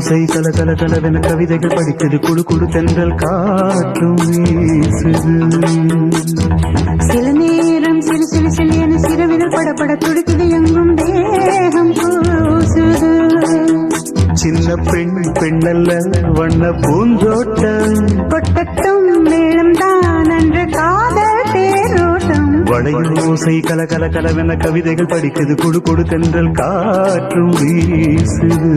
வளையோசை கல கல கலவென கவிதைகள் படிக்குது குழு குழு தென்றல் காற்றும் வீசுது. சில நேரம் சிறு சிறு சிறு என சிறுவிரல் படப்பட துடிக்குது எங்கும் தேகம் பூசுது. சின்ன பெண் பெண்ணல்ல வண்ண பூந்தோட்டம் கொட்டட்டும் மேளம் தான் அன்று காதல் தேரோட்டம். வளையோசை கல கல கலவென கவிதைகள் படிக்குது குழு குழு தென்றல் காற்றும் வீசுது.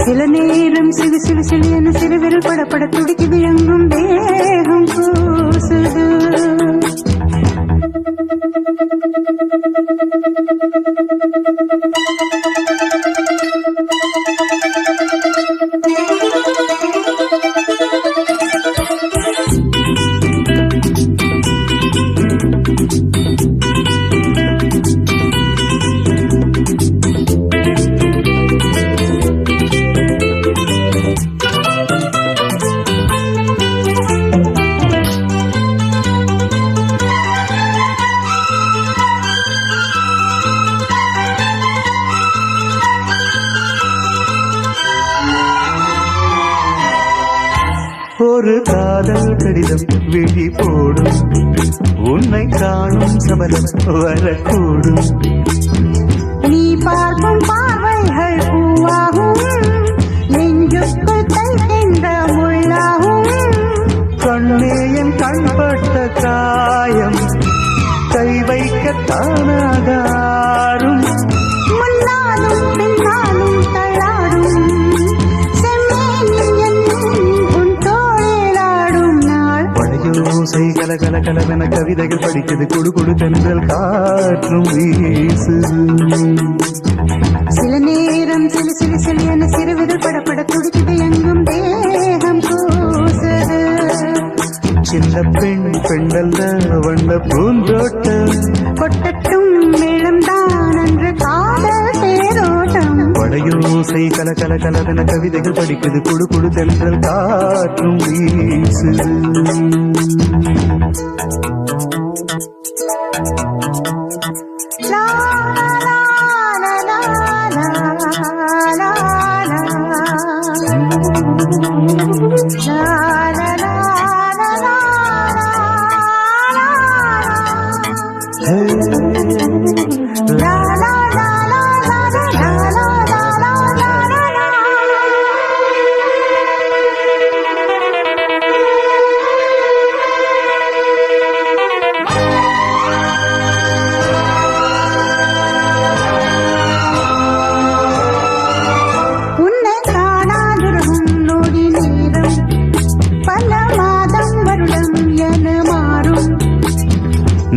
சில நேரம் சிறு சிறு சிறு என சிறுவிரல் படப்பட துடிக்குது எங்கும் தேகம் பூசுது. ஒரு காதல் கடிதம் விழி போடும் உன்னை காணும் சபலம் வரக்கூடும். நீ பார்க்கும் பார்வைகள் பூவாகும் நெஞ்சுக்குள் தைக்கின்ற முள்ளாகும். கண்ணே என் கண்பட்ட காயம் கை வைக்க தானாகாரும். முன்னாலும் பின்னாலும் தள்ளாடும் வளையோசை கல கல கலவென கவிதைகள் படிக்குது குழு குழு தென்றல் காற்றும் வீசுது. சில நேரம் சிறு சிறு சிறு என சிறுவிரல் படப்பட துடிக்குது எங்கும் தேகம் பூசுது. சின்ன பெண் பெண்ணல்ல வண்ண பூந்தோட்டம் கொட்டட்டும் மேளம் தான் அன்று காதல் தேரோட்டம். வளையோசை கல கல கலவென கவிதைகள் படிக்குது குழு குழு தென்றல் காற்றும் வீசுது. லா லா லா லா லா லா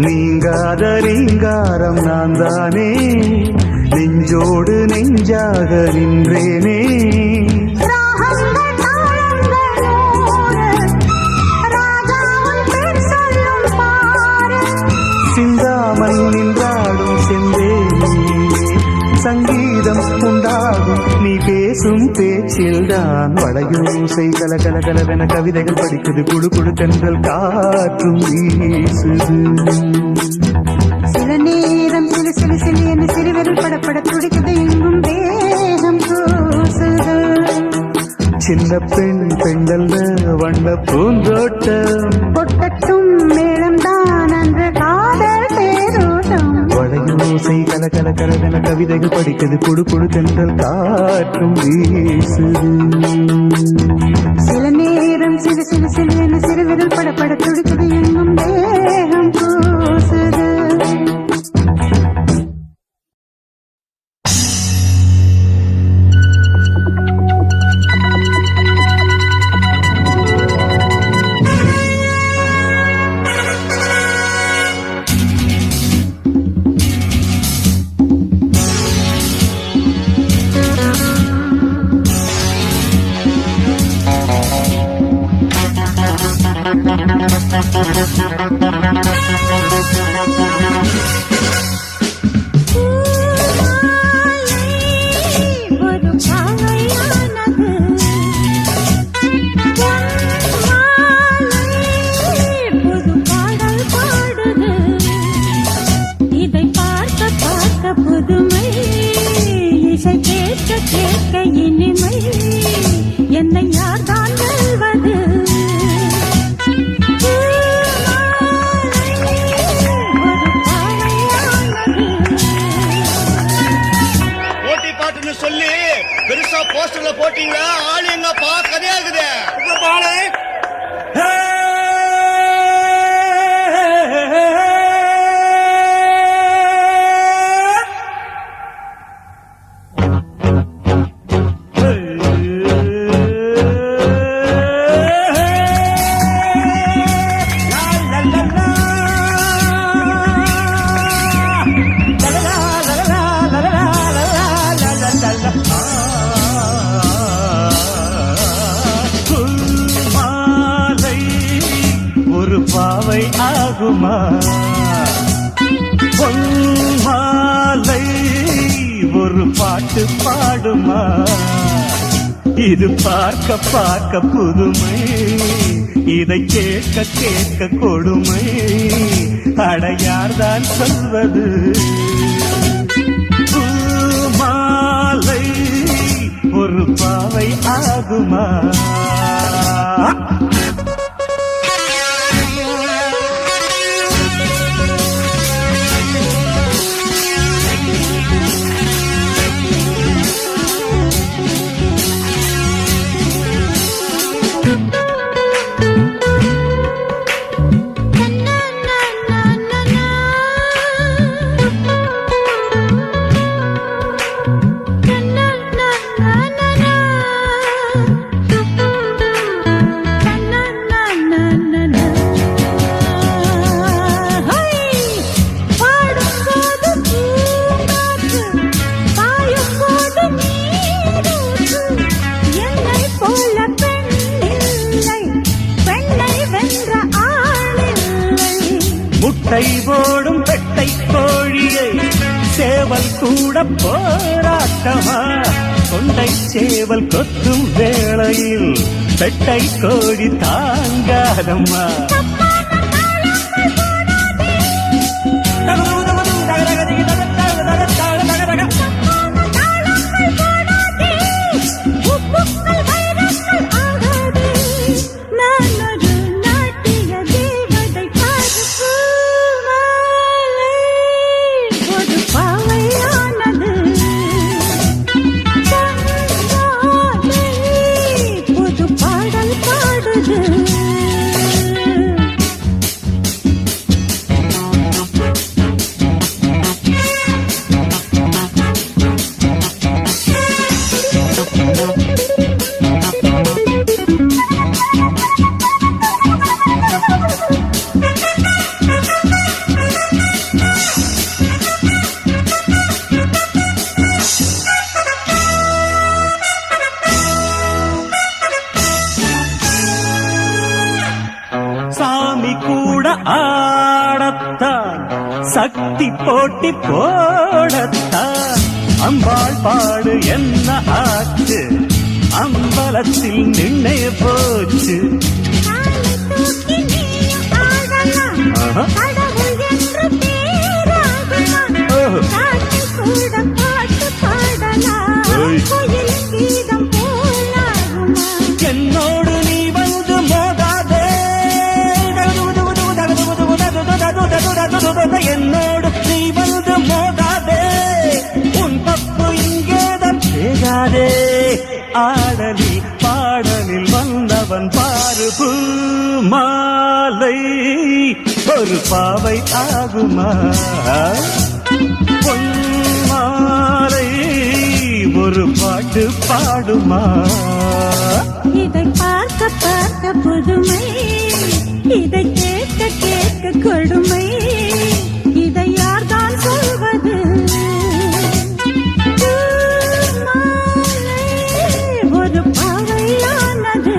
நீங்காத ரீங்காரம் நான் தானே நெஞ்சோடு நெஞ்சாக நின்றேனே. சிந்தாமல் நின்றாடும் செந்தேனே சங்கீதம் உண்டாகும் நீ பேசும் பேச்சில்தான். வளையோசை கல கல கலவென கவிதைகள் படிக்குது குழு குழு தென்றல் காற்றும் வீசுது. சில நேரம் சிறு சிறு சிறு என சிறுவிரல் படப்பட துடிக்குது எங்கும் தேகம் பூசுது. சின்ன பெண் பெண்ணல்ல வண்ண பூந்தோட்டம் கொட்டட்டும் மேளம் தான் அன்று காதல் தேரோட்டம். வளையோசை கல கல கலவென கவிதைகள் படிக்குது குழு குழு தென்றல் காற்றும் வீசுது. சில நேரம் சிறு சிறு சிறு என சிறுவிரல் படப்பட துடிக்குது எங்கும் தேகம் பூசுது. புதுமை இசை கேட்க கேட்க இனிமை பாவை ஆகுமா பொன்மாலை ஒரு பாட்டு பாடுமா இது பார்க்க பார்க்க புதுமை இதை கேட்க கேட்க கொடுமை அடையார்தான் சொல்வது பூமாலை ஒரு பாவை ஆகுமா முட்டை போடும் பெட்டை கோழியை சேவல் கூட போராட்டமா கொண்டை சேவல் கொத்தும் வேளையில் பெட்டை கோழி தாங்காதம்மா சாமி கூட ஆடத்தான் சக்தி போட்டி போடத்தான் அம்பாள் பாடு என்ன ஆச்சு அம்பலத்தில் நின்னே போச்சு என்னோடு நீ வந்து மோதாதே என்னோடு நீ வந்து மோதாதே உன் தப்பு இங்கேதான் செய்யாதே ஆடலில் பாடலில் வந்தவன் பாரு பூமாலை ஒரு பாவை ஆகுமா பொன்மாலை ஒரு பாட்டு பாடுமா இதை பார்க்க பார்க்க புதுமை இதை கேட்க கேட்க கொடுமை இதை யார்தான் சொல்வது பூமாலை ஒரு பாவையானது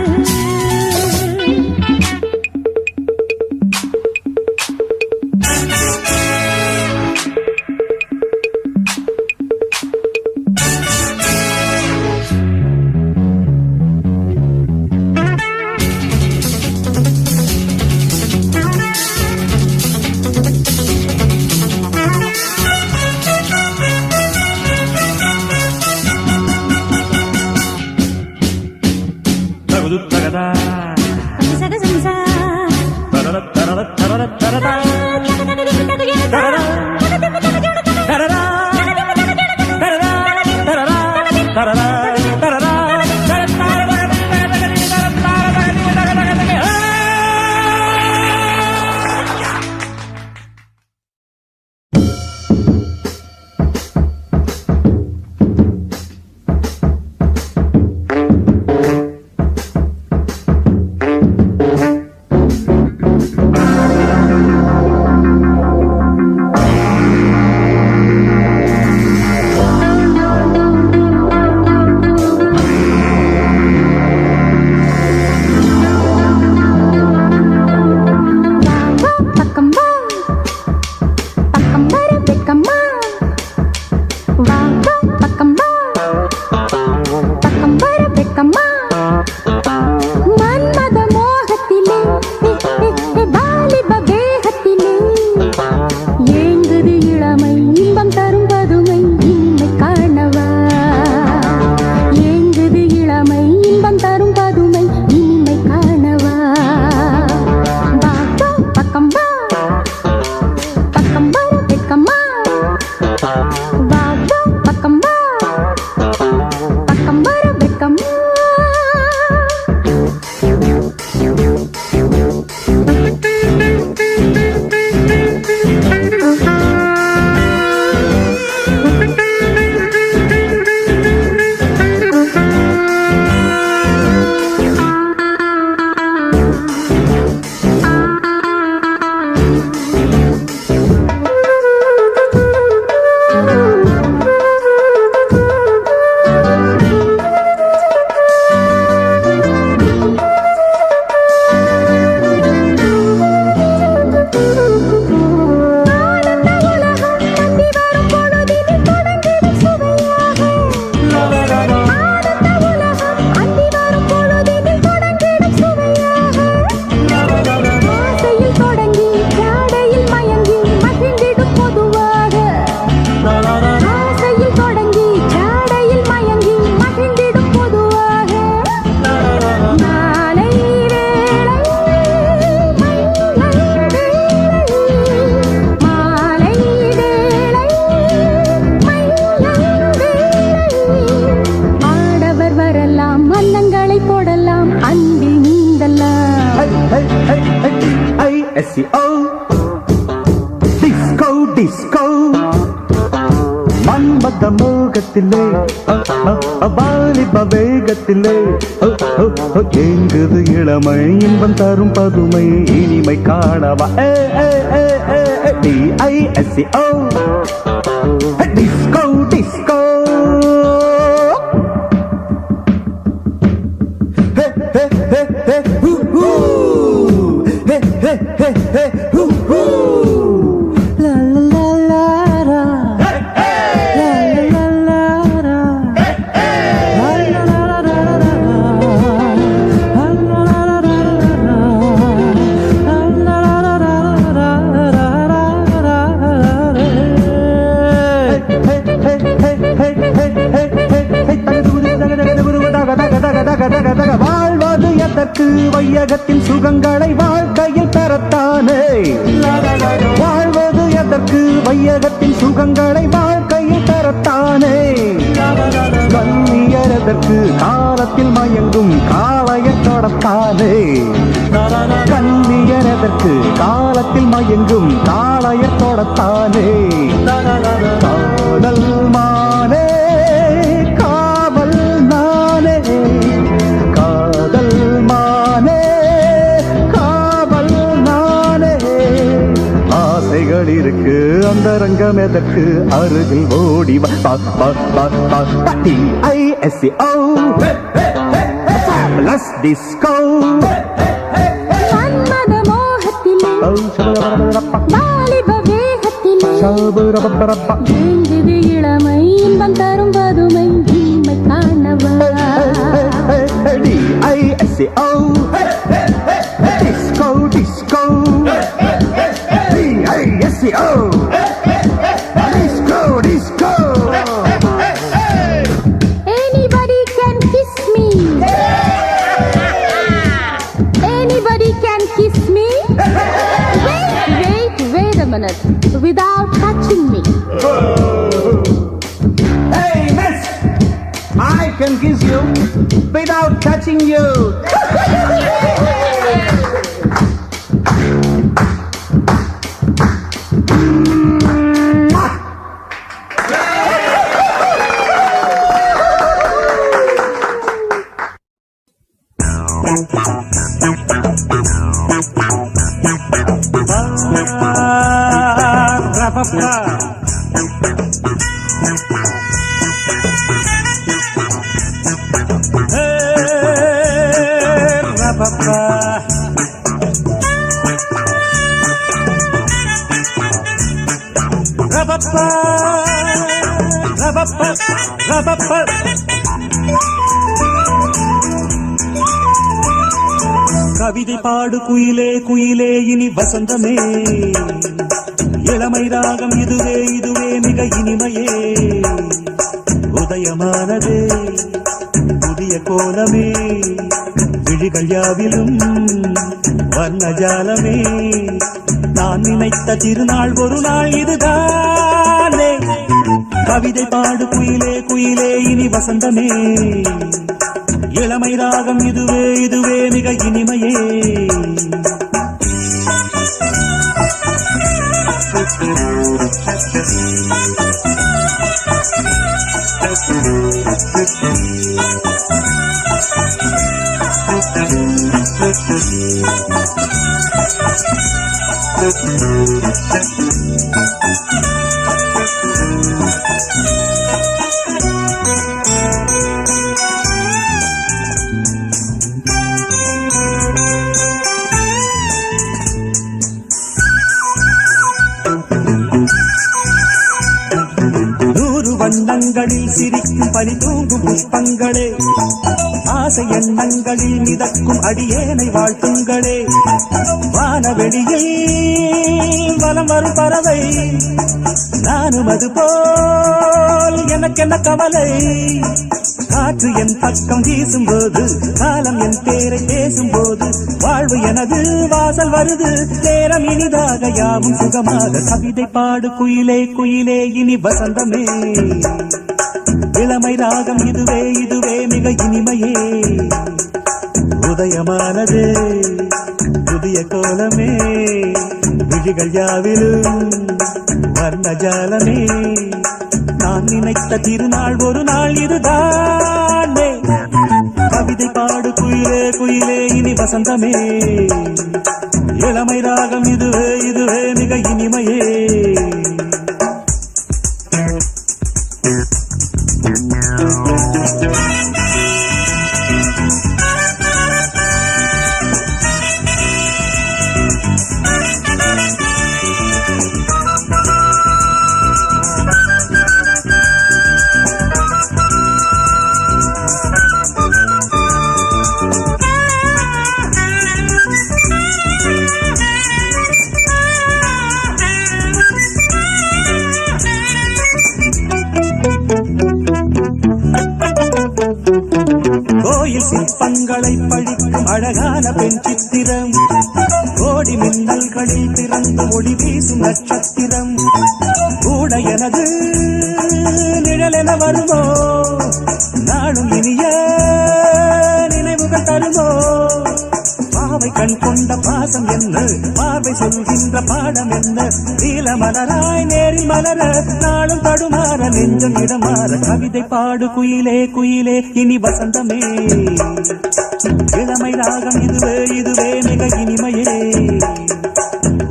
டிஸ்கோ டிஸ்கோ மன்மத மோகத்திலே வாலிப வேகத்திலே எங்குது இளமை இன்பம் தரும் பதுமை இனிமை காணவா DISCO டிஸ்கோ டிஸ்கோ வாழ்வது எதற்கு வையகத்தின் சுகங்களை வாழ்க்கையில் பெறத்தானே வாழ்வது எதற்கு வையகத்தின் சுகங்களை வாழ்க்கையில் பெறத்தானே கண்ணியர் எதற்கு காலத்தில் மயங்கும் காளையர் தொடத்தானே கண்ணியர் எதற்கு காலத்தில் மயங்கும் காளையர் தொடத்தானே காதல் மானே காவல் நானே காதல் மானே காவல் நானே ஆசைகள் இருக்கு அந்த ரங்கம் எதற்கு அருகில் ஓடி DISCO Fabulous disco மன்மத மோகத்திலே வாலிப வேகத்திலே எங்குது இளமை இன்பம் தரும் பதுமை இனிமை காணவா DISCO disco disco DISCO disco disco Anybody can kiss me. Anybody can kiss me. Wait a minute. Without touching me. Hey miss, I can kiss you without touching you. கவிதை பாடு குயிலே குயிலே இனி வசந்தமே இளமை ராகம் இதுவே இதுவே மிக இனிமையே உதயமானதே புதிய கோலமே விழிகள் யாவிலும் வர்ணஜாலமே நான் நினைத்த திருநாள் ஒரு நாள் இதுதானே கவிதை பாடு குயிலே குயிலே இனி வசந்தமே இளமை ராகம் இதுவே இதுவே மிக இனிமையே வண்ணங்களில் சிரிக்கும் பனி தூங்கும் புஷ்பங்களே ஆசை எண்ணங்களில் மிதக்கும் அடியேனை வாழ்த்துங்களே வானவெளியில் வலம் வரும் பறவை நானும் அது போல் எனக்கென்ன கவலை காற்று என் பக்கம் வீசும்போது காலம் என் பேரை பேசும்போது வாழ்வு எனது வாசல் வருது நேரம் இனிதாக யாவும் சுகமாக கவிதை பாடு குயிலே குயிலே இனி வசந்தமே இளமை ராகம் இதுவே இதுவே மிக இனிமையே உதயமானது புதிய கோலமே விழிகள் யாவிலும் வர்ணஜாலமே நான் நினைத்த திருநாள் ஒரு நாள் இதுதானே கவிதை பாடு குயிலே குயிலே இனி வசந்தமே இளமை ராகம் இதுவே இதுவே மிக இனிமையே கோயில் சிற்பங்களை படிக்கும் அழகான பெண் சித்திரம் கோடி மின்னல்களில் திறந்து ஒளி வீசும் நட்சத்திரம் கூட எனது நிழலென வருமோ நாளும் இனிய நினைவுகள் தருமோ பாவை கண் கொண்ட பாசம் என்ன பார்வை சொல்கின்ற பாடம் என்ன நீல மலராய் நேரில் மலர நாளும் தடுமாற நெஞ்சம் இடமாற கவிதை பாடு குயிலே குயிலே இனி வசந்தமே இளமை ராகம் இதுவே இதுவே மிக இனிமையே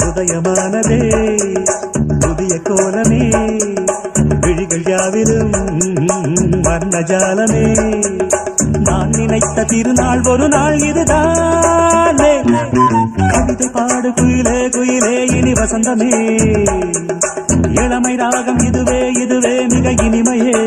உதயமானதே புதிய கோலமே விழிகள் யாவிலும் வர்ணஜாலமே நான் நினைத்த திருநாள் ஒரு நாள் இதுதானே கவிதை பாடு குயிலே குயிலே இனி வசந்தமே இளமை ராகம் இதுவே இதுவே மிக இனிமையே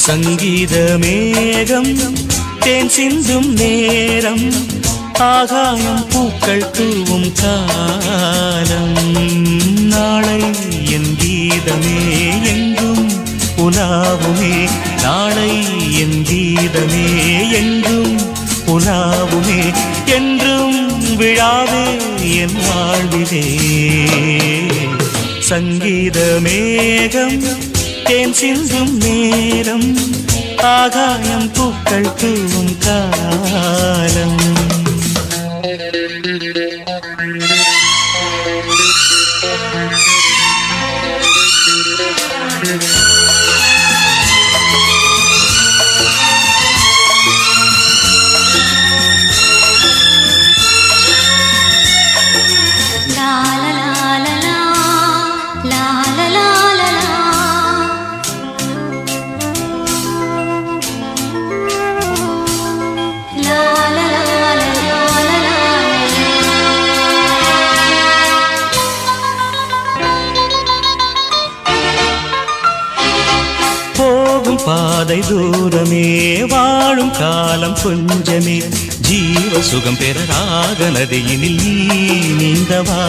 சங்கீத மேகம் தேன் சிந்தும் நேரம் ஆகாயம் பூக்கள் தூவும் காலம் நாளை என் கீதமே எங்கும் உலாவுமே நாளை என் கீதமே எங்கும் உலாவுமே என்றும் விழாவே என் வாழ்விலே சங்கீத மேகம் தேன் சிந்தும் நேரம் ஆகாயம் பூக்கள் தூவும் காலம் பாதை தூரமே வாழும் காலம் கொஞ்சமே ஜீவ சுகம் பெற ராக நதியினில் நீ நீந்தவா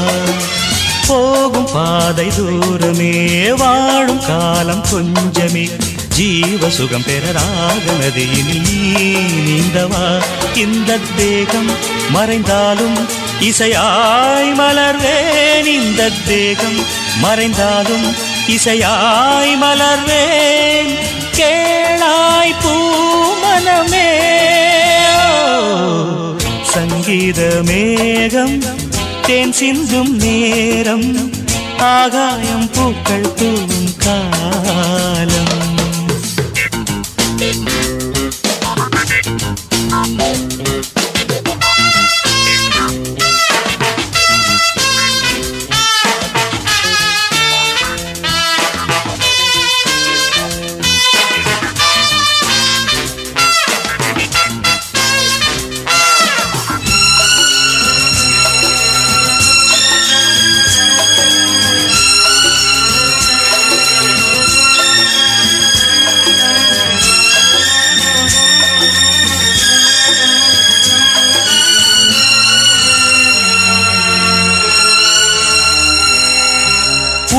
போகும் பாதை தூரமே வாழும் காலம் கொஞ்சமே ஜீவ சுகம் பெற ராக நதியினில் நீ நீந்தவா இந்த தேகம் மறைந்தாலும் இசையாய் மலர்வேன் இந்த தேகம் மறைந்தாலும் இசையாய் மலர்வேன் கேளாய் பூமனமே சங்கீத மேகம் தேன் சிந்தும் நேரம் ஆகாயம் பூக்கள் தூவும் காலம்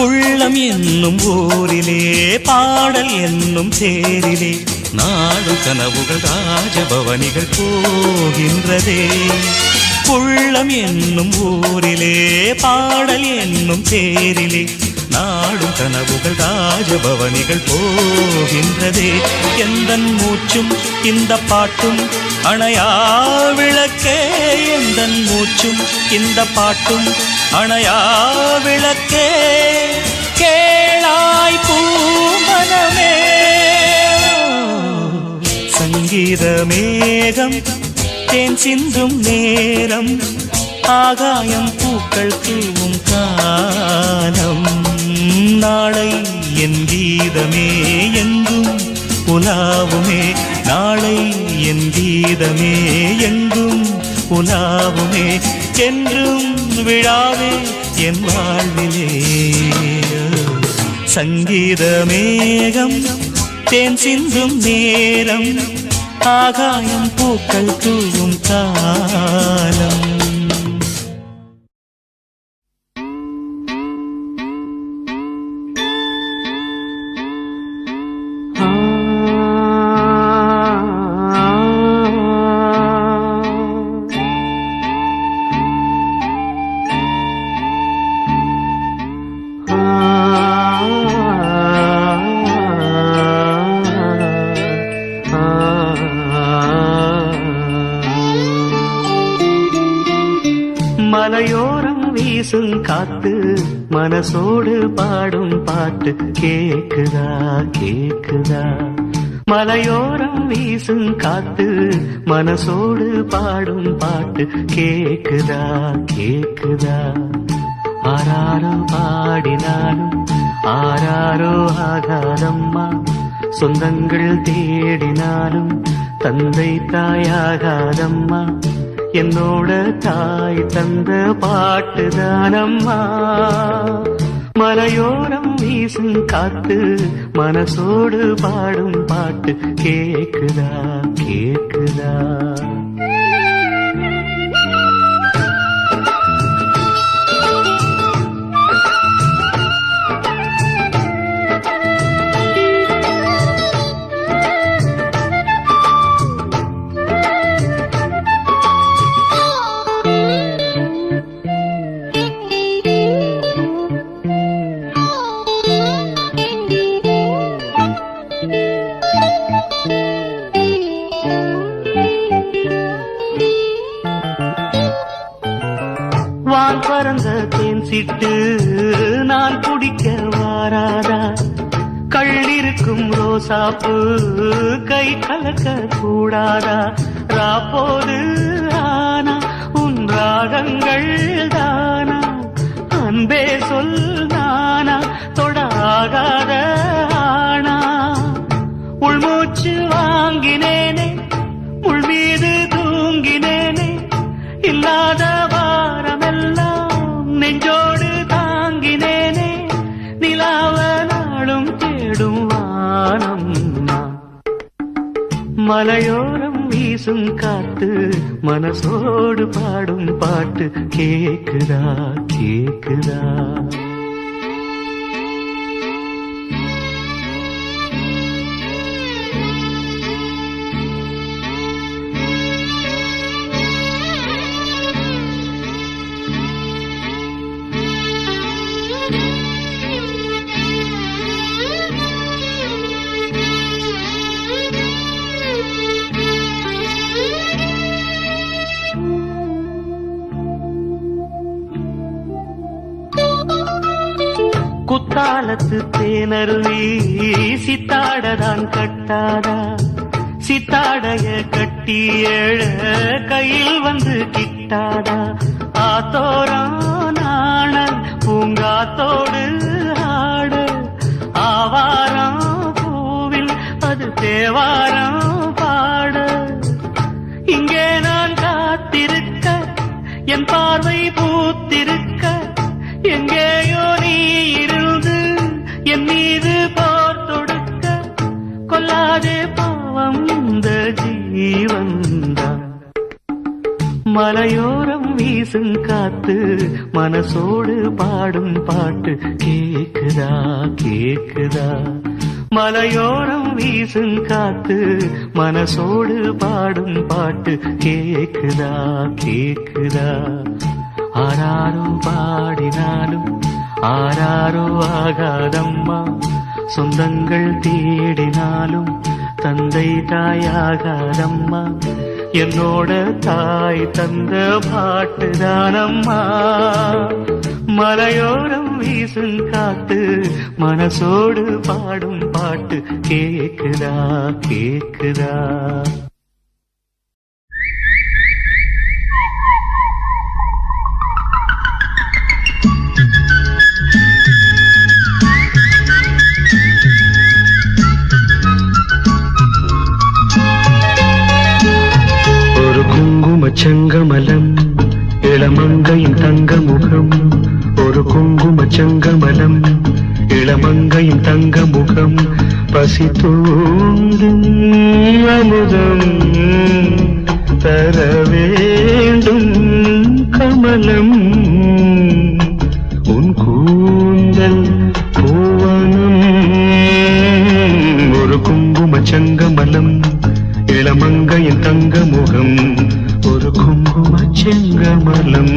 உள்ளம் என்னும் ஊரிலே பாடல் என்னும் தேரிலே நாடு கனவுகள் ராஜபவனிகள் போகின்றதே. உள்ளம் என்னும் ஊரிலே பாடல் என்னும் தேரிலே நாடும் கனவுகள் ராஜபவனிகள் போகின்றதே. எந்தன் மூச்சும் இந்த பாட்டும் அணையா விளக்கே, எந்தன் மூச்சும் இந்த பாட்டும் அணையா விளக்கே. கேளாய் பூமனமே சங்கீத மேகம் தேன் சிந்தும் நேரம் ஆகாயம் பூக்கள் தூவும் காலம். நாளை என் கீதமே எங்கும் உலாவுமே, நாளை என் கீதமே எங்கும் உலாவுமே. என்றும் விழாவே என் வாழ்விலே. சங்கீத மேகம் தேன் சிந்தும் நேரம் ஆகாயம் பூக்கள் தூவும் காலம். மலையோரம் வீசும் காத்து மனசோடு பாடும் பாட்டு கேக்குதா கேக்குதா. மலையோரம் வீசும் காத்து மனசோடு பாடும் பாட்டு கேக்குதா கேக்குதா. ஆராரோ பாடினாலும் ஆராரோ ஆகாதம்மா, சொந்தங்கள் தேடினாலும் தந்தை தாயாகாதம்மா. என்னோட தாய் தந்த பாட்டுதானம்மா. மலையோரம் வீசும் காத்து மனசோடு பாடும் பாட்டு கேக்குதா கேக்குதா. வான் பறந்த தேன் சிட்டு நான் குடிக்க வாராதா. கள்ளிருக்கும் ரோசாப்பு கை கலக்க கூடாதா. ராப்போது ஆனா உன் ராகங்கள் தானா, அன்பே சொல் நானா தொடாகாத ஆனா. உள்மூச்சு வாங்கினேனே உள் மீது தூங்கினேனே, இல்லாத வாரமெல்லாம் நெஞ்சோடு தாங்கினேனே. நிலாவ நாளும் தேடும் வானம் நான். மலையோரம் வீசும் காத்து மனசோடு பாடும் பாட்டு கேக்குதா கேக்குதா. குத்தாலத்து தேனருவி சித்தாடதான் கட்டாதா. சித்தாடைய கட்டி ஏழ கையில் வந்து கிட்டாதா. ஆத்தோரம் நாணல் பூங்காத்தோடு ஆட, ஆவாரம் பூவில் அது தேவாரம் பாட. இங்கே நான் காத்திருக்க என் பார்வை பூத்திருக்க, எங்கேயோ நீ இருந்து என் மீது போர் தொடுக்க. கொல்லாதே பாவம் இந்த ஜீவன்தான். மலையோரம் வீசும் காத்து மனசோடு பாடும் பாட்டு கேக்குதா கேக்குதா மலையோரம் வீசும் காத்து மனசோடு பாடும் பாட்டு கேக்குதா கேக்குதா ஆராரோ பாடினாலும் ஆராரோ ஆகாதம்மா சொந்தங்கள் தேடினாலும் தந்தை தாயாகாதம்மா என்னோட தாய் தந்த பாட்டுதானம்மா மலையோரம் வீசும் காத்து மனசோடு பாடும் பாட்டு கேக்குதா கேக்குதா செங்கமலம் இளமங்கையின் தங்க முகம் ஒரு குங்கும செங்கமலம் இளமங்கையின் தங்க முகம் பசி தூண்டும் அமுதம் தர வேண்டும் கமலம் உன் கூந்தல் பூவனம் ஒரு குங்கும செங்கமலம் இளமங்கையின் தங்க முகம் ஒரு குங்கும செங்கமலம்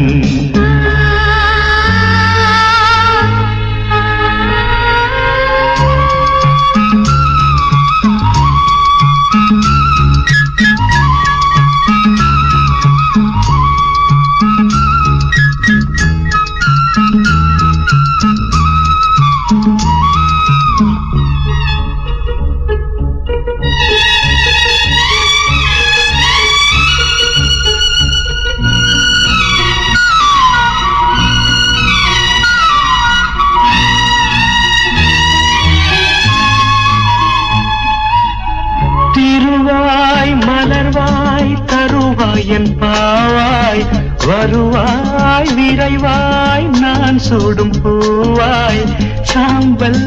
என் பாவாய் வருவாய் விரைவாய் நான் சூடும் பூவாய் சாம்பல்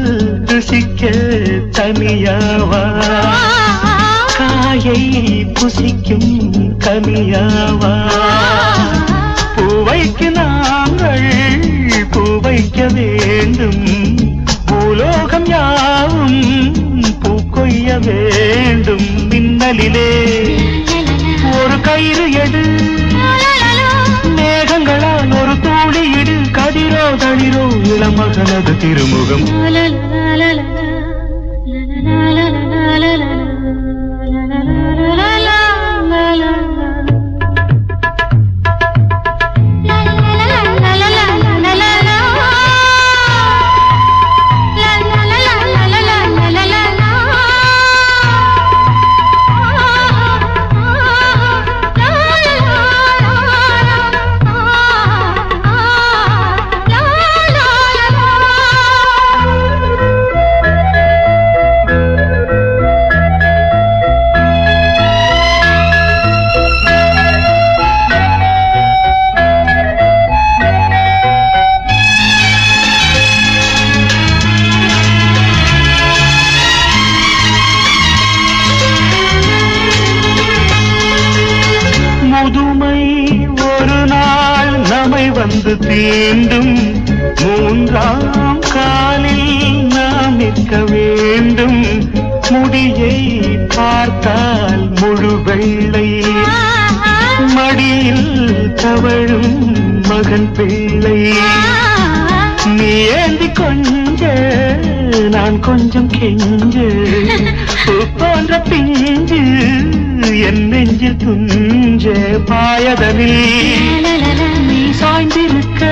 ருசிக்க தனியாவா காயை புசிக்கும் கனியாவா பூவைக்கு நாங்கள் பூவைக்க வேண்டும் பூலோகம் யாவும் பூக்கொய்ய வேண்டும் மின்னலிலே ஒரு கயிறு எடு மேகங்களால் ஒரு தூளி இடு கதிரோ தளிரோ இளமகனது திருமுகம் வந்து தீண்டும் மூன்றாம் காலில் நாம் நிற்க வேண்டும் முடியை பார்த்தால் முழு வெள்ளை மடியில் தவழும் மகன் பிள்ளை நீ ஏந்தி கொஞ்ச நான் கொஞ்சம் கெஞ்சு போன்ற பிஞ்சு என் நெஞ்சில் துஞ்ச பாயதனில் சாய்ந்திருக்க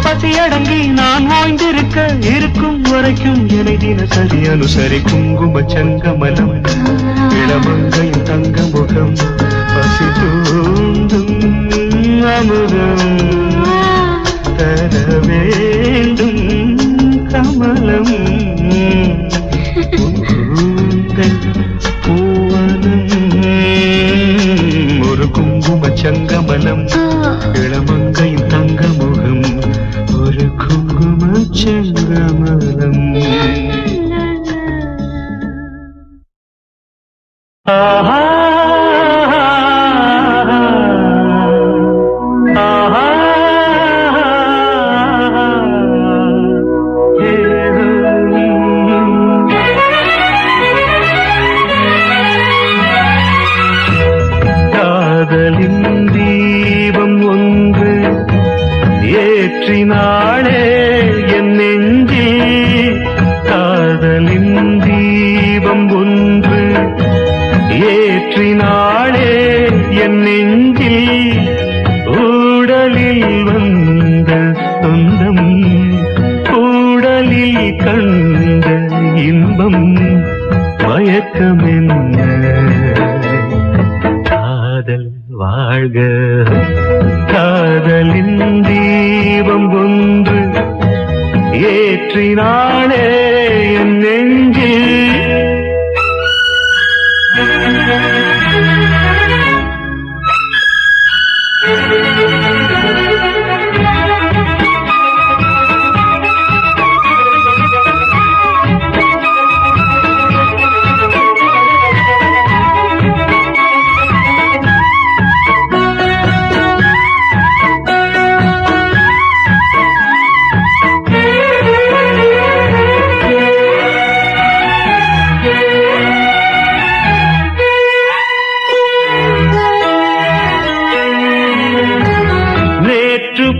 பசியடங்கி நான் ஓய்ந்திருக்க இருக்கும் வரைக்கும் என்னை தினசரி அனுசரி குங்கும செங்கமலம் இளமங்கையின் தங்க முகம் பசி தூண்டும் அமுதம் தர வேண்டும் கமலம் பூவனம் ஒரு குங்கும செங்கமலம் இளமங்கையின் தங்க முகம் ஒரு குங்கும செங்கமலம் ஆஹா கண்ட இன்பம் மயக்கம் என்ன காதல் வாழ்க காதலின் தீபம் ஒன்று ஏற்றினாளே என் நெஞ்சில்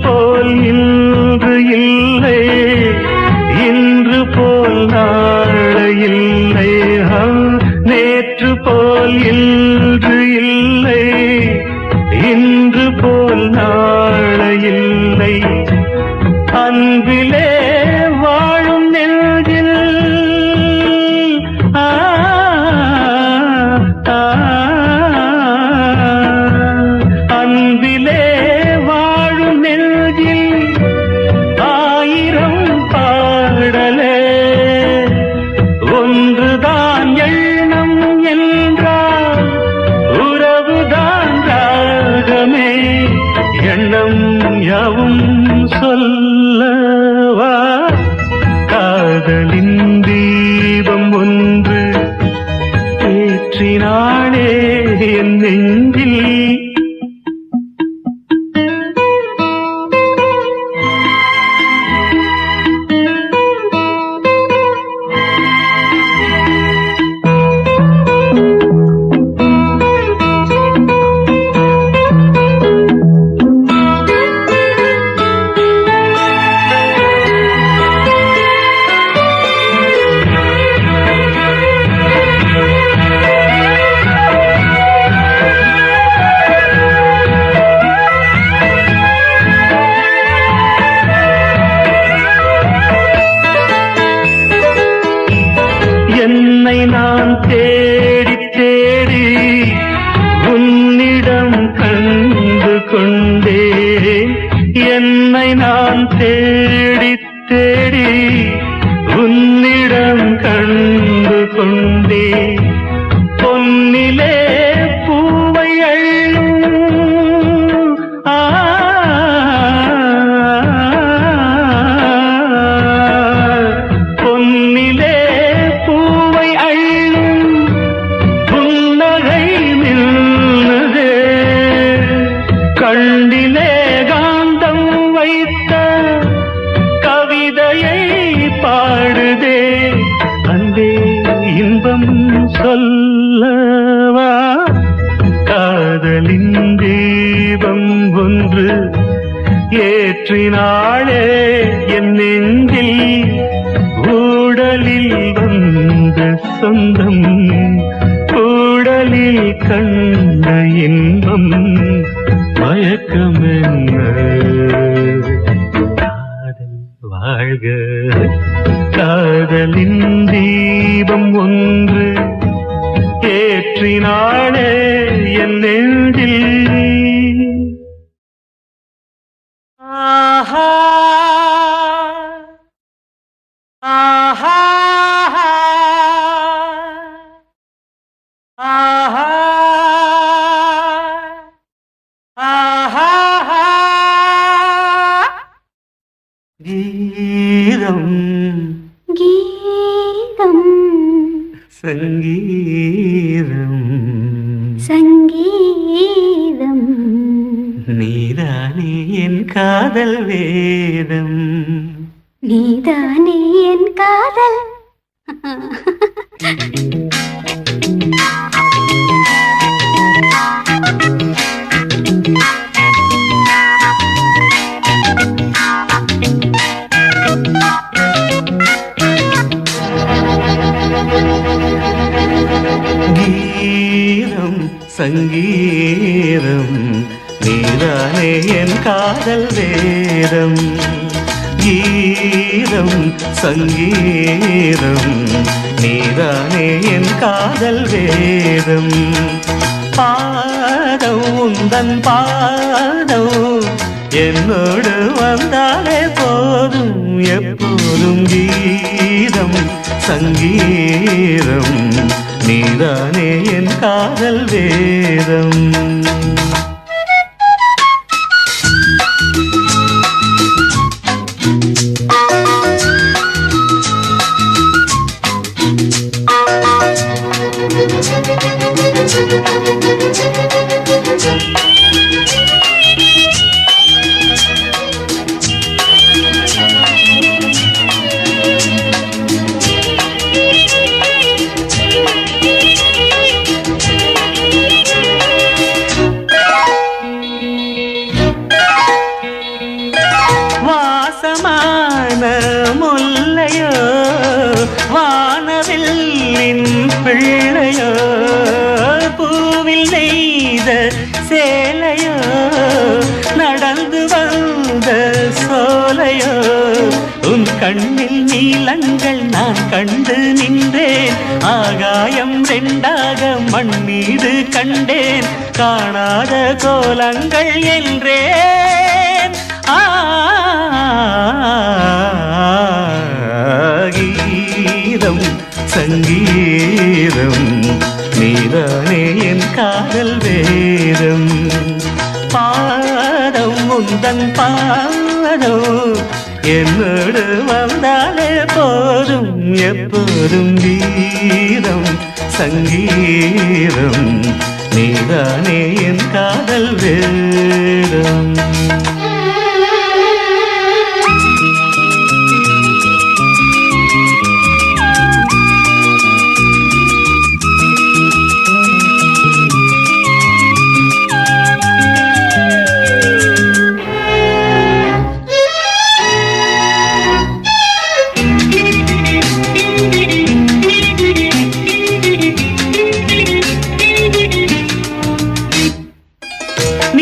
போல் இன்று இல்லை இன்று போல் நாளை இல்லை நேற்று போல் இன்று இல்லை இன்று போல் நாளை இல்லை அன்பிலே வாழும் நெஞ்சில் அன்பிலே ஆயிரம் பாடலே ஒன்றுதான் எண்ணம் என்றால் உறவுதான் ராகமே எண்ணம் யாவும் சொல்லவா காதலின் தீபம் ஒன்று ஏற்றினாளே என் நெஞ்சில் என்னை நான் தேடி தேடி உன்னிடம் கண்டு கொண்டேன் என்னை நான் தேடி தேடி உன்னிடம் கண்டு கொண்டேன் பொன்னிலே பூவை அள்ளும் பொன்னிலே கண்டிலே காந்தம் வைத்த கவிதையை பாடுதே அன்பே இன்பம் சொல்லவா காதலின் தீபம் ஒன்று ஏற்றினாளே என் நெஞ்சில் ஊடலில் வந்த சொந்தம் ஊடலில் கண்ட இன்பம் மயக்கம் என்ன காதல் வாழ்க காதலின் தீபம் ஒன்று ஏற்றினாளே என் நெஞ்சில் ஆஹா ஆஹா ஆஹா கீதம் கீதம் சங்கீதம் சங்கீதம் நீதானே என் காதல் வேதம் நீதானே என் காதல் கீதம் சங்கீதம் நீதானே என் காதல் வேதம் கீதம் கீதம் சங்கீதம் நீதானே என் காதல் வேதம் பாதம் உந்தன் பாதம் என்னோடு வந்தாலே போதும் எப்போதும் கீதம் சங்கீதம் நீதானே என் காதல் வேதம் வாசமான முல்லையோ வானவில்லின் பிள்ளையோ பூவில் நெய்த சேலையோ நடந்து வந்த சோலையோ உன் கண்ணில் நீலங்கள் நான் கண்டு நின்றேன் ஆகாயம் ரெண்டாக மண் மீது கண்டேன் காணாத கோலங்கள் என்றேன் கீதம் சங்கீதம் நீதானே என் காதல் வேதம் பாதம் உந்தன் பாதம் என்னோடு வந்தாலே போதும் எப்போதும் கீதம் சங்கீதம் நீதானே என் காதல் வேதம்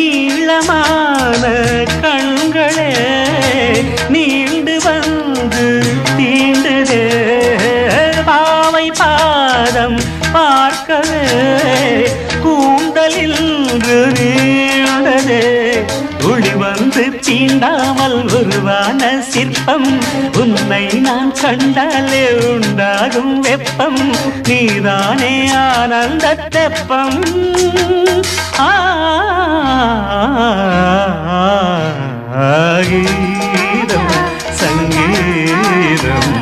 நீளமான கண்களே நீண்டு வந்து தீண்டுதே பாவை பாதம் பார்க்கவே கூந்தலில் நீண்டதே ஒளி வந்து தீண்டாமல் உருவான சிற்பம் உன்னை நான் கண்டாலே உண்டாகும் வெப்பம் நீதானே ஆனந்த தெப்பம் கீதம் சங்கீதம்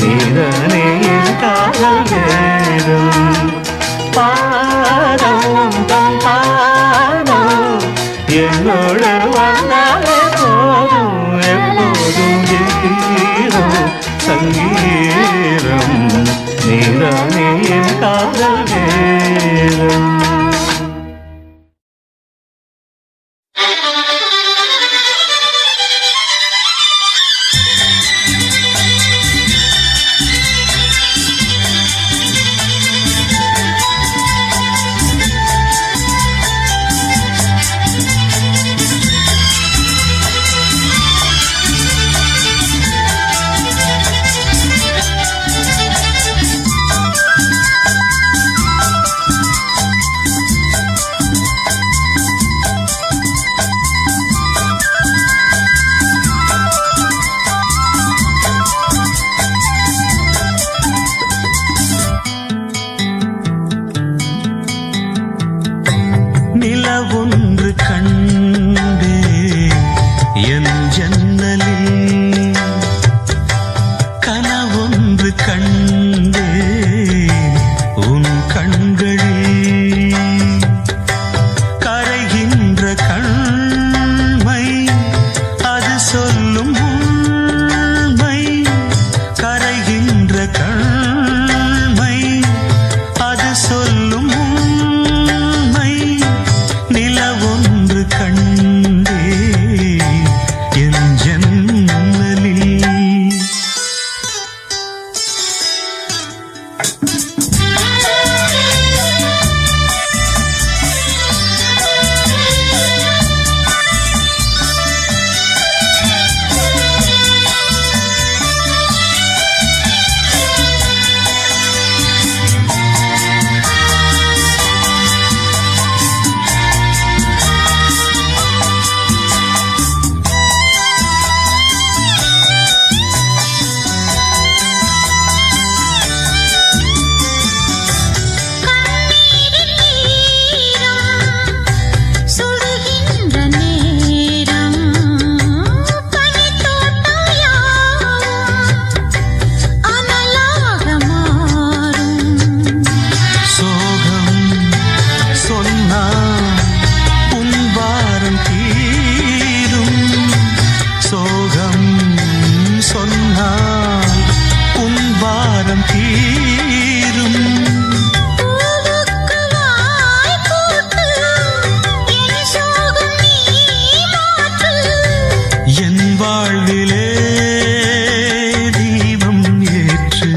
நீதானே என் காதல் வேதம் பாதம் தம் பாதம் என்னோடு வந்தாலே போதும் எப்போதும் கீதம் சங்கீதம் நீதானே என் காதல் வேதம் தாகம் தீரும். என் வாழ்விலே தீபம் ஏற்று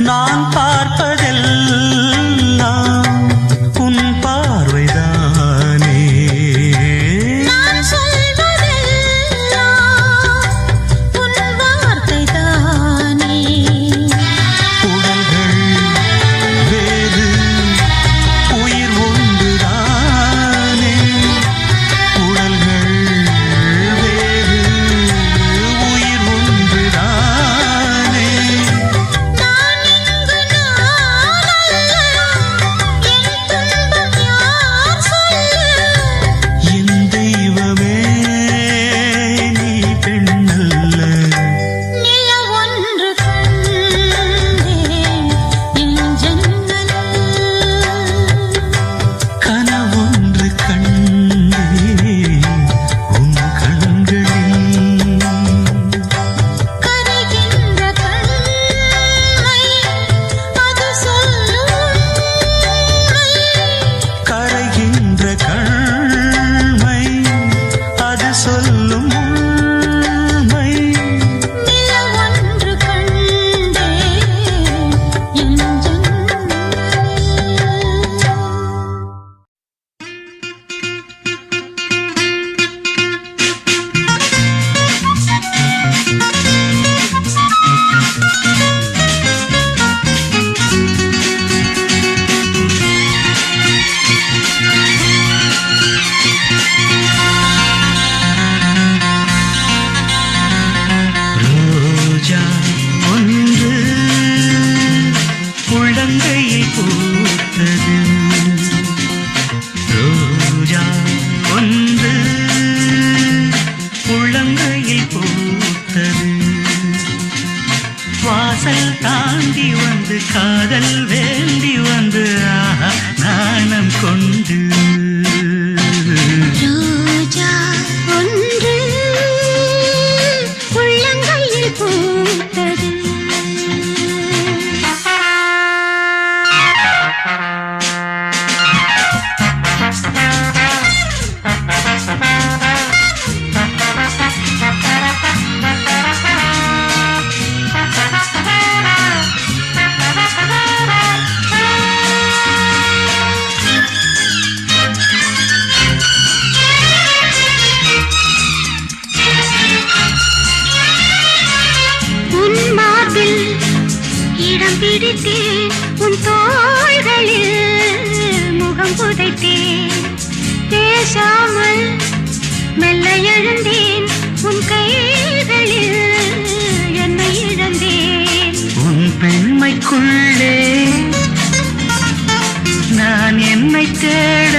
நான் பார்ப்பதெல்லாம் உன் பார்வைதானே. நான் சொல்வதெல்லாம் உன் வார்த்தைதானே. உடல்கள் வேறு உயிர் ஒன்றுதானே. உடல்கள் வேறு உயிர் ஒன்றுதானே. என் தெய்வமே நீ பெண்ணல்ல. கனவொன்று கண்டே உன் கண்களில். கரைகின்ற கண்மை அது சொல்லும் உண்மை. ரோஜா ஒன்று உள்ளங்கையில் பூத்தது. ரோஜா ஒன்று உள்ளங்கையில் பூத்தது. வாசல் தாண்டி வந்து காதல் வேண்டி வந்து ஆஹா நாணம் கொண்டு. ரோஜா ஒன்று உள்ளங்கையில் பூத்தது. உன் மார்பில் இடம் பிடித்தேன், உன் தோள்களில் முகம் புதைத்தேன். பேசாமல் மெல்ல எழுந்தேன், உன் கைகளில் என்னை இழந்தேன். உன் பெண்மைக்குள்ளே நான் என்னை தேட.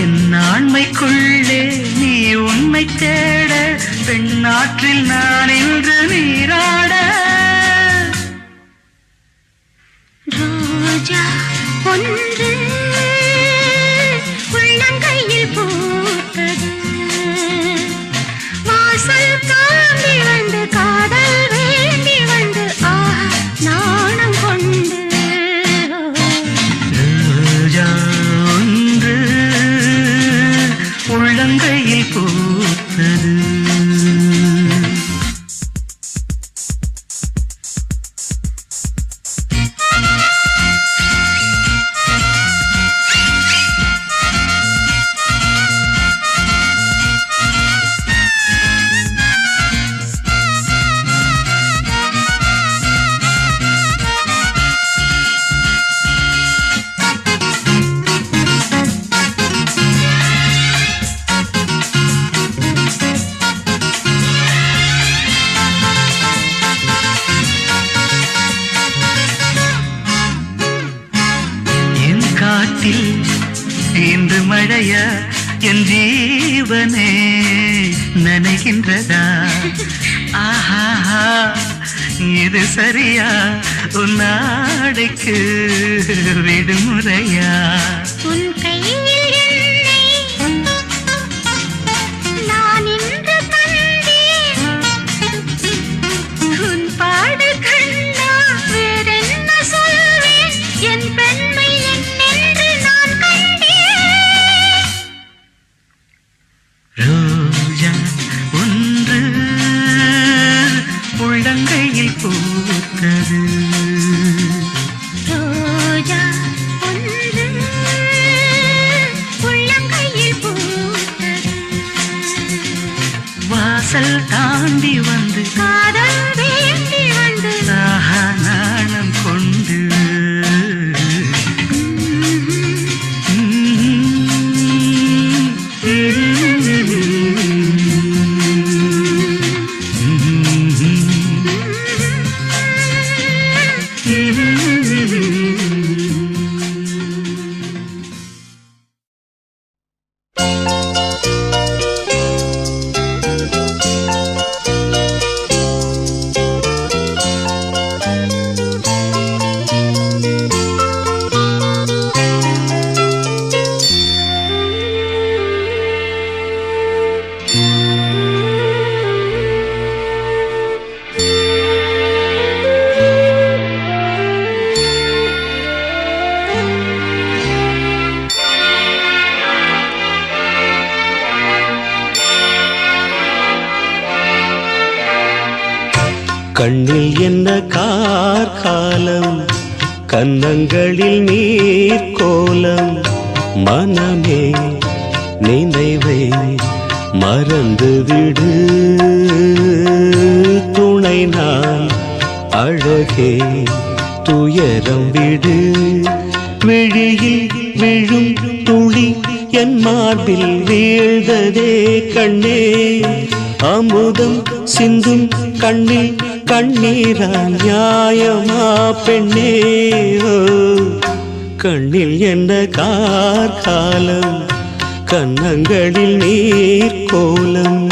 என் ஆண்மைக்குள்ளே நீ உண்மை தேட. பெண்ணாற்றில் நான் இன்று நீராட. ரோஜா ஒன்று உள்ளங்கையில் பூத்தது. வாசல் தாண்டி வந்து காதல் வேண்டி வந்து மழையா என் ஜீவனே நனைகின்றதா? ஆஹா இது சரியா? உன் நாடைக்கு விடுமுறையா? உன் கையில் என்னை நான் இன்று கண்டேன். உன் பாடு கண்டா வேறென்ன சொல்வேன்? என் பெண்மை என்னென்று நான் கண்டேன். ரோஜா ஒன்று உள்ளங்கையில் பூத்தது. ரோஜா ஒன்று உள்ளங்கையில் பூத்தது. வாசல் தாண்டி வந்து காதல் வேண்டி வந்து ஆஹா நாணம் கொண்டு கண்ணில் என்ன கார்காலம், கன்னங்களில் நீர் கோலம். மனமே நினைவை மறந்துவிடு, துணை நான் அழகே துயரம் விடு. விழியில் விழும் துளி என் மார்பில் வீழ்ந்ததே கண்ணே. அமுதம் சிந்தும் கண்ணில் கண்ணீரா நியாயமா பெண்ணே? ஓ, கண்ணில் என்ன கார்காலம், கன்னங்களில் நீர் கோலம்.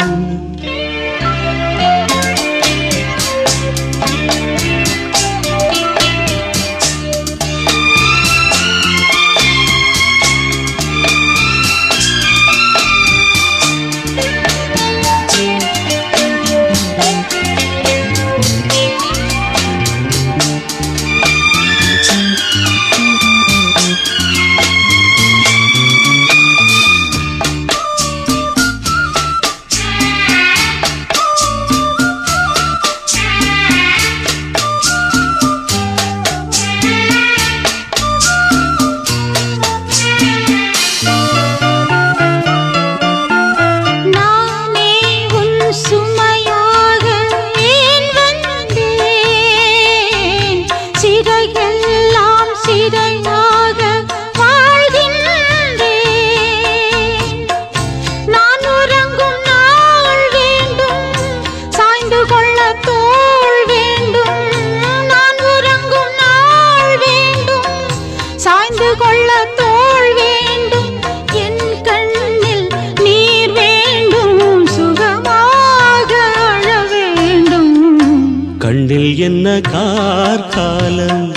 என்ன கார்காலம்,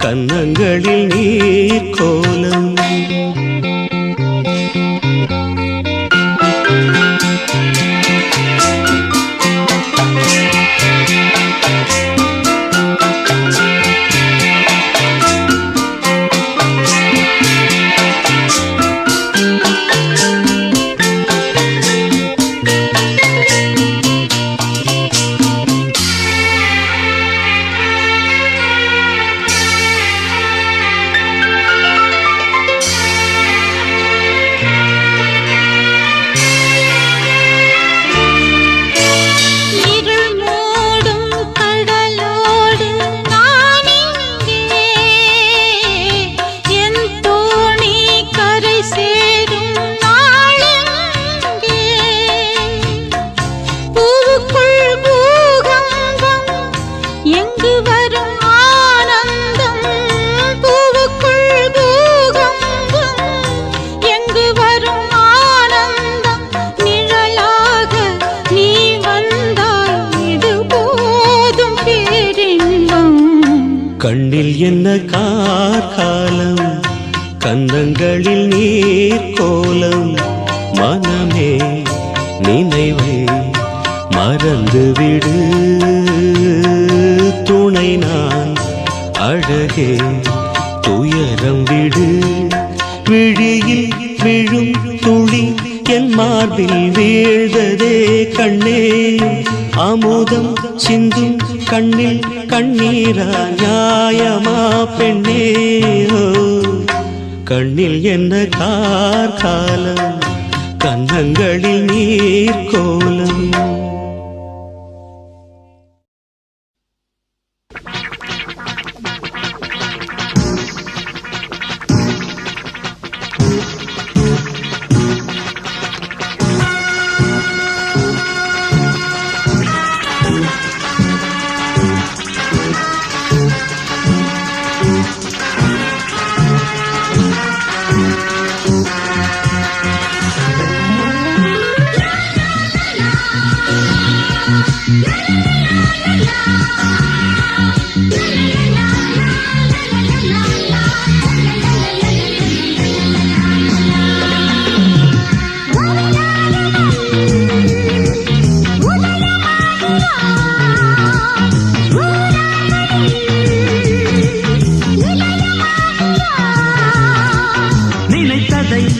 கன்னங்களில் நீர் கோலம். கண்ணில் என்ன கார்காலம், கன்னங்களில் நீர் கோலம். மனமே நினைவை மறந்துவிடு, துணை நான் அழகே துயரம் விடு. விழியில் விழும் துளி என் மார்பில் வீழ்ந்ததே கண்ணே, அமுதம் சிந்தும் கண்ணில் கண்ணீரா நியாயமா பெண்ணே. கண்ணில் என்ன கார்காலம், கன்னங்களில் நீர் கோலம்.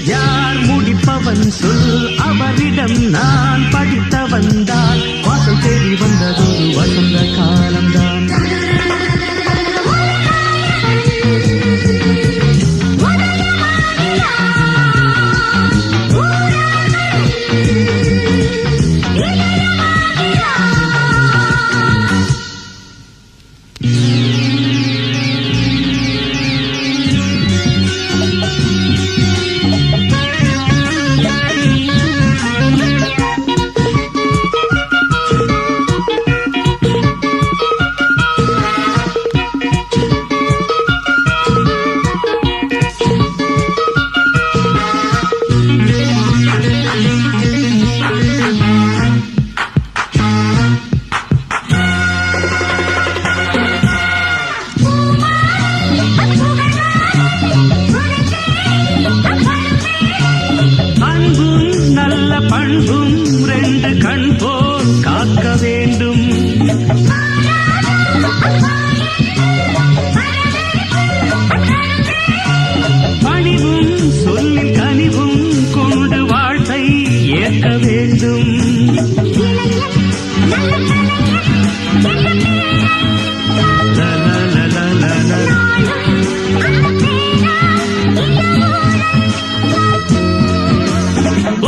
யார் முடிப்பவன் சொல், அவரிடம் நான் படித்த வந்தால் வாசல் தேடி வந்ததொரு வசந்த காலம்தான். பண்பும் ரெண்டு கண் போல் காக்க வேண்டும். பணிவும் சொல்லில் கனிவும் கொண்டு வாழ்த்தை ஏற்க வேண்டும்.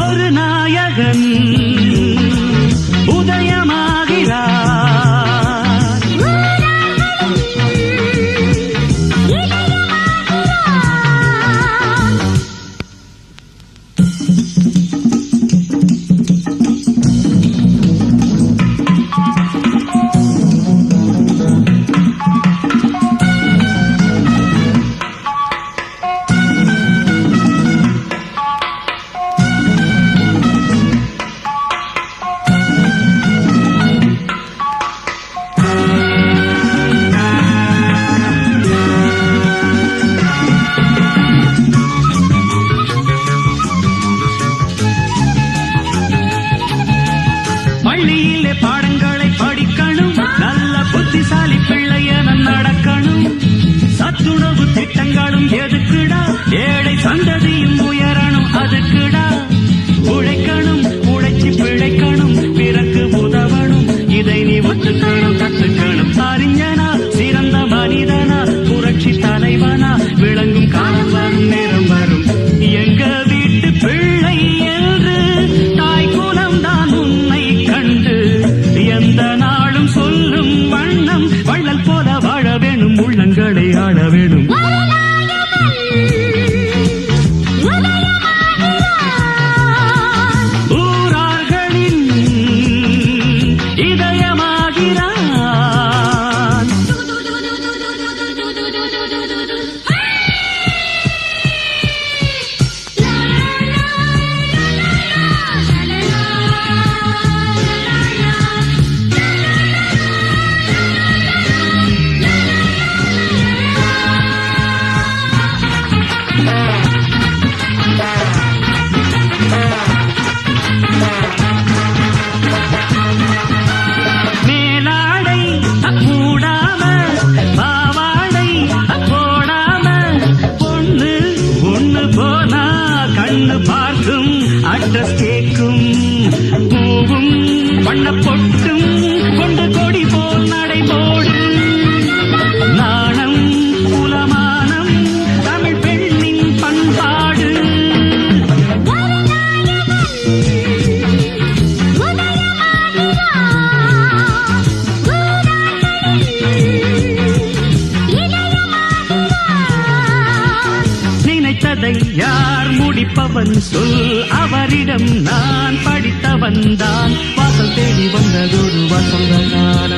ஒரு நாயகன் உதயமாகிறார். பள்ளியிலே பாடங்களை படிக்கணும், நல்ல புத்திசாலி பிள்ளையன நடக்கணும். சத்துணவு திட்டங்களும் எதுக்குடா, ஏழை சந்ததியும் உயரணும் அதுக்குடா. உழைக்கணும், உழைச்சி பிழைக்கணும், பிறகு உதவணும், இதை நீ ஒத்துக்கணும் கத்துக்கணும். அறிஞனா சிறந்த மனிதனா, புரட்சி தலைவனா விளங்கும் காலம் வரும், நேரம் வரும். எங்க வீட்டு பிள்ளை என்று தாய் குலம் தான் உன்னை கண்டு எந்த நாளும் சொல்லும் வண்ணம் வள்ளல் போல வாழ வேணும், உள்ளங்களை ஆள வேணும். ஊரார்களின் இதயமாகிறான். அட்ரஸ் கேட்கும் பூவும் வண்ண பொட்டும் கொண்டு கொடி போல் நடைபோடு நாணம் குலமானம் தமிழ் பெண்ணின் பண்பாடு நினைத்ததை யார் முடிப்பவன் சொல் அவரிடம் நான் படித்தவன் தான் வாசல் தேடி வந்ததொரு வசந்த காலம்